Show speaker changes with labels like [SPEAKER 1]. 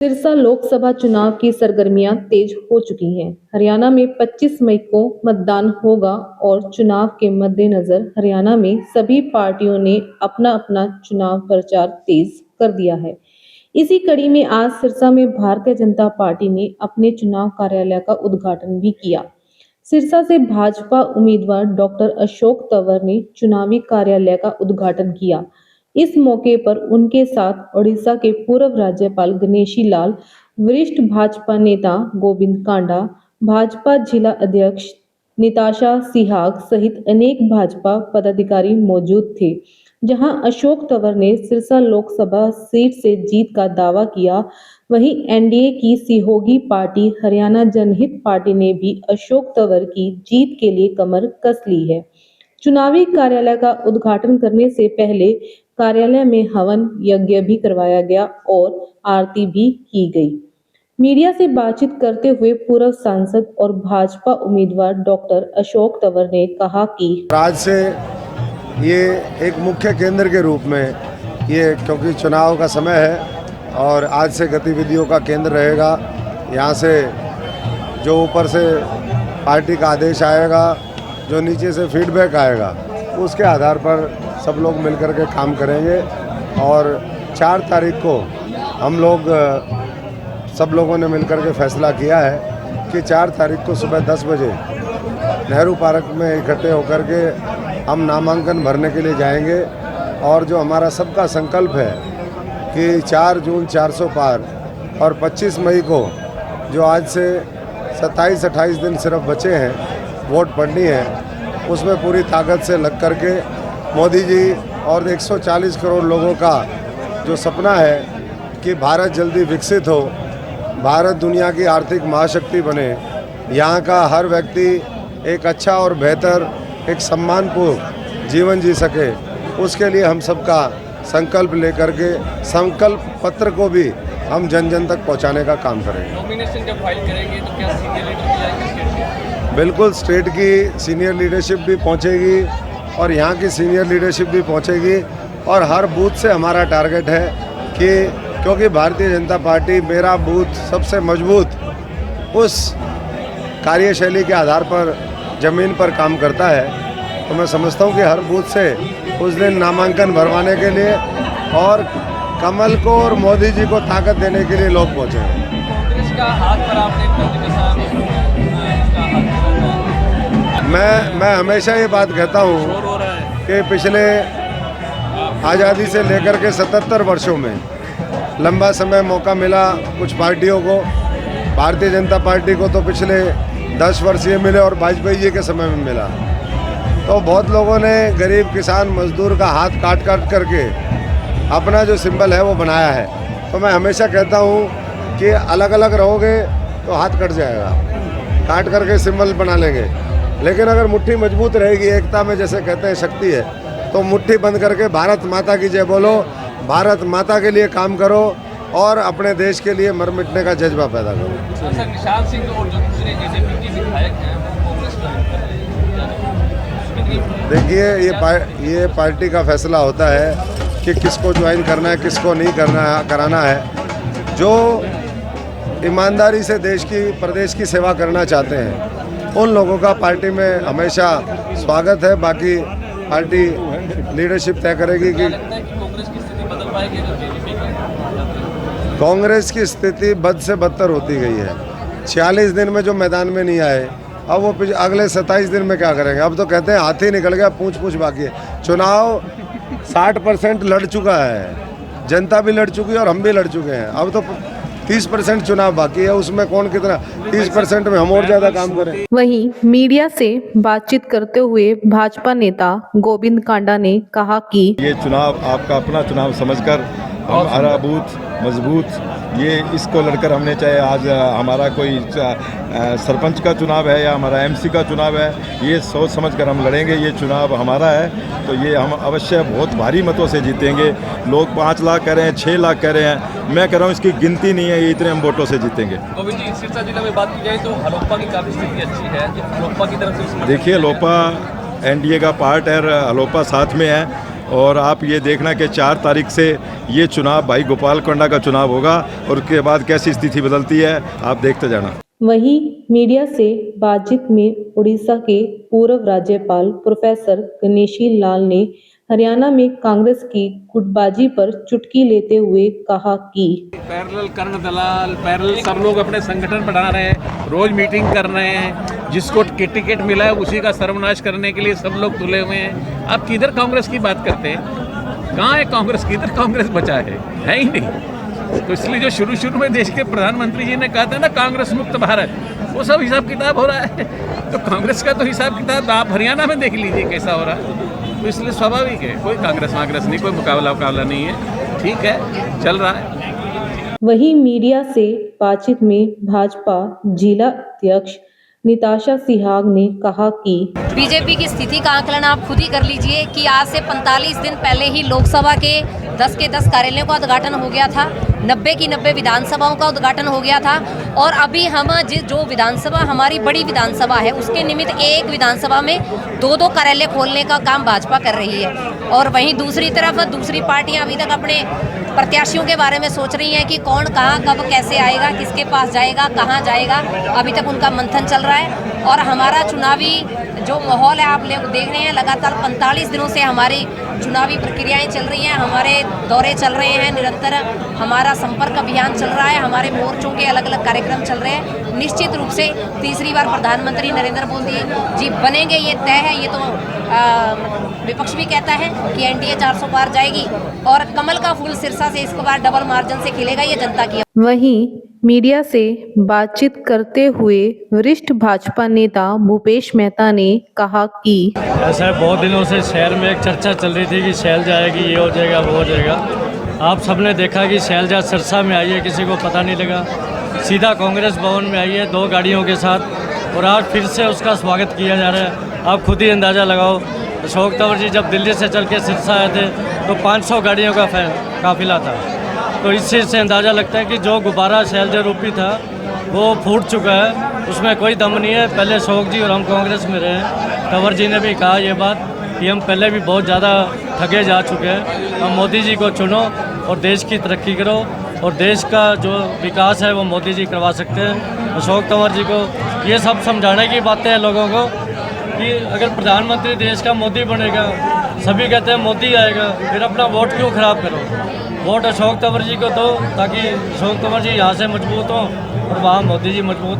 [SPEAKER 1] सिरसा लोकसभा चुनाव की सरगर्मियां तेज हो चुकी हैं। हरियाणा में 25 मई को मतदान होगा और चुनाव के मद्देनजर हरियाणा में सभी पार्टियों ने अपना अपना चुनाव प्रचार तेज कर दिया है। इसी कड़ी में आज सिरसा में भारतीय जनता पार्टी ने अपने चुनाव कार्यालय का उद्घाटन भी किया। सिरसा से भाजपा उम्मीदवार डॉक्टर अशोक तंवर ने चुनावी कार्यालय का उद्घाटन किया। इस मौके पर उनके साथ ओडिशा के पूर्व राज्यपाल गणेशी लाल, वरिष्ठ भाजपा नेता गोविंद कांडा, भाजपा जिला अध्यक्ष निताशा सिहाग सहित अनेक भाजपा पदाधिकारी मौजूद थे। जहां अशोक तंवर ने सिरसा लोकसभा सीट से जीत का दावा किया, वहीं एनडीए की सिहोगी पार्टी हरियाणा जनहित पार्टी ने भी अशोक तंवर की जीत के लिए कमर कस ली है। चुनावी कार्यालय का उद्घाटन करने से पहले कार्यालय में हवन यज्ञ भी करवाया गया और आरती भी की गई। मीडिया से बातचीत करते हुए पूर्व सांसद और भाजपा उम्मीदवार डॉक्टर अशोक तंवर ने कहा कि
[SPEAKER 2] आज से ये एक मुख्य केंद्र के रूप में ये, क्योंकि चुनाव का समय है और आज से गतिविधियों का केंद्र रहेगा। यहाँ से जो ऊपर से पार्टी का आदेश आएगा, जो नीचे से फीडबैक आएगा, उसके आधार पर सब लोग मिलकर के काम करेंगे। और 4 तारीख को हम लोग सब लोगों ने मिलकर के फैसला किया है कि 4 तारीख को सुबह 10 बजे नेहरू पार्क में इकट्ठे होकर के हम नामांकन भरने के लिए जाएंगे। और जो हमारा सबका संकल्प है कि 4 जून 400 पार और 25 मई को जो आज से 27-28 दिन सिर्फ बचे हैं, वोट पड़नी है, उसमें पूरी ताकत से लग करके मोदी जी और 140 करोड़ लोगों का जो सपना है कि भारत जल्दी विकसित हो, भारत दुनिया की आर्थिक महाशक्ति बने, यहाँ का हर व्यक्ति एक अच्छा और बेहतर, एक सम्मानपूर्ण जीवन जी सके, उसके लिए हम सबका संकल्प लेकर के संकल्प पत्र को भी हम जन जन तक पहुँचाने का काम करेंगे।
[SPEAKER 3] नॉमिनेशन जब फाइल करेंगे तो क्या सीनियर लीडर भी आएंगे?
[SPEAKER 2] बिल्कुल, स्टेट की सीनियर लीडरशिप भी पहुँचेगी और यहाँ की सीनियर लीडरशिप भी पहुँचेगी। और हर बूथ से हमारा टारगेट है कि क्योंकि भारतीय जनता पार्टी मेरा बूथ सबसे मजबूत उस कार्यशैली के आधार पर ज़मीन पर काम करता है, तो मैं समझता हूँ कि हर बूथ से उस दिन नामांकन भरवाने के लिए और कमल को और मोदी जी को ताकत देने के लिए लोग पहुँचेंगे।
[SPEAKER 3] कांग्रेस का हाथ पर आपने
[SPEAKER 2] मैं हमेशा ये बात कहता हूँ कि पिछले आज़ादी से लेकर के 77 वर्षों में लंबा समय मौका मिला कुछ पार्टियों को। भारतीय जनता पार्टी को तो पिछले 10 वर्ष ये मिले और वाजपेयी जी के समय में मिला। तो बहुत लोगों ने गरीब किसान मजदूर का हाथ काट करके अपना जो सिंबल है वो बनाया है। तो मैं हमेशा कहता हूँ कि अलग अलग रहोगे तो हाथ कट जाएगा, काट करके सिंबल बना लेंगे। लेकिन अगर मुट्ठी मजबूत रहेगी, एकता में जैसे कहते हैं शक्ति है, तो मुट्ठी बंद करके भारत माता की जय बोलो, भारत माता के लिए काम करो और अपने देश के लिए मर मिटने का जज्बा पैदा करो।
[SPEAKER 3] सर, निशान सिंह और जो दूसरे जेजेपी के विधायक हैं वो कांग्रेस में,
[SPEAKER 2] देखिए ये पार्टी का फैसला होता है कि किसको ज्वाइन करना है, किसको नहीं कराना है। जो ईमानदारी से देश की प्रदेश की सेवा करना चाहते हैं उन लोगों का पार्टी में हमेशा स्वागत है। बाकी पार्टी लीडरशिप तय करेगी कि
[SPEAKER 3] कांग्रेस की स्थिति बदल पाएगी अगर जेजेपी की।
[SPEAKER 2] कांग्रेस की स्थिति बद से बदतर होती गई है। 46 दिन में जो मैदान में नहीं आए, अब वो अगले 27 दिन में क्या करेंगे? अब तो कहते हैं हाथी निकल गया, पूछ बाकी है। चुनाव 60% लड़ चुका है, जनता भी लड़ चुकी है और हम भी लड़ चुके हैं। अब तो 30% चुनाव बाकी है, उसमें कौन कितना 30% में हम और ज्यादा काम करें।
[SPEAKER 1] वहीं मीडिया से बातचीत करते हुए भाजपा नेता गोविंद कांडा ने कहा कि
[SPEAKER 4] ये चुनाव आपका अपना चुनाव समझकर हमारा बूथ मजबूत ये इसको लड़कर हमने, चाहे आज हमारा कोई सरपंच का चुनाव है या हमारा एमसी का चुनाव है, ये सोच समझकर हम लड़ेंगे। ये चुनाव हमारा है तो ये हम अवश्य बहुत भारी मतों से जीतेंगे। लोग 5 लाख कह रहे हैं, 6 लाख कह रहे हैं, मैं कह रहा हूँ इसकी गिनती नहीं है, ये इतने हम वोटों से जीतेंगे।
[SPEAKER 3] गोविंद जी, सिरसा जिला में बात की जाए तो हलोपा की काफ़ी स्थिति अच्छी है। हलोपा की तरफ से
[SPEAKER 4] देखिए, हलोपा एनडीए का पार्ट है, हलोपा साथ में है और आप ये देखना कि 4 तारीख से ये चुनाव भाई गोपालकोंडा का चुनाव होगा और उसके बाद कैसी स्थिति बदलती है आप देखते जाना।
[SPEAKER 1] वहीं मीडिया से बातचीत में उड़ीसा के पूर्व राज्यपाल प्रोफेसर गणेशी लाल ने हरियाणा में कांग्रेस की गुटबाजी पर चुटकी लेते हुए कहा कि
[SPEAKER 3] पैरेलल कर्ण दलाल पैरेलल सब लोग अपने संगठन बढ़ा रहे हैं, रोज मीटिंग कर रहे हैं, जिसको टिकट मिला है उसी का सर्वनाश करने के लिए सब लोग तुले हुए हैं। आप किधर कांग्रेस की बात करते हैं? कहाँ है कांग्रेस? किधर कांग्रेस बचा है ही नहीं। तो इसलिए जो शुरू में देश के प्रधानमंत्री जी ने कहा था ना कांग्रेस मुक्त भारत, वो सब हिसाब किताब हो रहा है। तो कांग्रेस का तो हिसाब किताब आप हरियाणा में देख लीजिए कैसा हो रहा है। तो इसलिए स्वाभाविक है, कोई कांग्रेस नहीं, कोई मुकाबला नहीं है, ठीक है, चल रहा है।
[SPEAKER 1] वहीं मीडिया से बातचीत में भाजपा जिला अध्यक्ष निताशा सिहाग ने कहा कि
[SPEAKER 5] बीजेपी की स्थिति का आकलन आप खुद ही कर लीजिए कि आज से 45 दिन पहले ही लोकसभा के 10 के 10 कार्यालयों का उद्घाटन हो गया था, 90 की 90 विधानसभाओं का उद्घाटन हो गया था और अभी हम जो विधानसभा हमारी बड़ी विधानसभा है उसके निमित्त एक विधानसभा में 2-2 कार्यालय खोलने का काम भाजपा कर रही है। और वहीं दूसरी तरफ दूसरी पार्टियां अभी तक अपने प्रत्याशियों के बारे में सोच रही हैं कि कौन कहाँ कब कैसे आएगा, किसके पास जाएगा, कहाँ जाएगा, अभी तक उनका मंथन चल रहा है। और हमारा चुनावी जो माहौल है आप लोग देख रहे हैं, लगातार 45 दिनों से हमारी चुनावी प्रक्रियाएं चल रही हैं, हमारे दौरे चल रहे हैं, निरंतर हमारा संपर्क अभियान चल रहा है, हमारे मोर्चों के अलग अलग कार्यक्रम चल रहे हैं। निश्चित रूप से तीसरी बार प्रधानमंत्री नरेंद्र मोदी जी बनेंगे, ये तय है। ये तो विपक्ष भी कहता है कि एनडीए 400 पार जाएगी और कमल का फूल सिरसा से इसको बार डबल मार्जिन से खिलेगा, ये जनता की।
[SPEAKER 1] वहीं मीडिया से बातचीत करते हुए वरिष्ठ भाजपा नेता भूपेश मेहता ने कहा कि
[SPEAKER 6] ऐसा है, बहुत दिनों से शहर में एक चर्चा चल रही थी कि शैलजा आएगी, ये हो जाएगा वो हो जाएगा। आप सबने देखा कि शैलजा सिरसा में आई है, किसी को पता नहीं लगा, सीधा कांग्रेस भवन में आई है 2 गाड़ियों के साथ और आज फिर से उसका स्वागत किया जा रहा है। आप खुद ही अंदाज़ा लगाओ, अशोक तंवर जी जब दिल्ली से चल के सिरसा आए थे तो 500 गाड़ियों का काफिला था। तो इस चीज़ से अंदाज़ा लगता है कि जो गुब्बारा शैलजा रूपी था वो फूट चुका है, उसमें कोई दम नहीं है। पहले अशोक जी और हम कांग्रेस में रहे हैं, तंवर जी ने भी कहा ये बात कि हम पहले भी बहुत ज़्यादा ठगे जा चुके हैं। हम मोदी जी को चुनो और देश की तरक्की करो और देश का जो विकास है वो मोदी जी करवा सकते हैं। अशोक तंवर जी को ये सब समझाने की बातें हैं लोगों को कि अगर प्रधानमंत्री देश का मोदी बनेगा, सभी कहते हैं मोदी आएगा, फिर अपना वोट क्यों ख़राब करो। वोट अशोक तंवर जी को दो ताकि अशोक तंवर जी यहाँ से मजबूत हों और वहाँ मोदी जी मजबूत हों।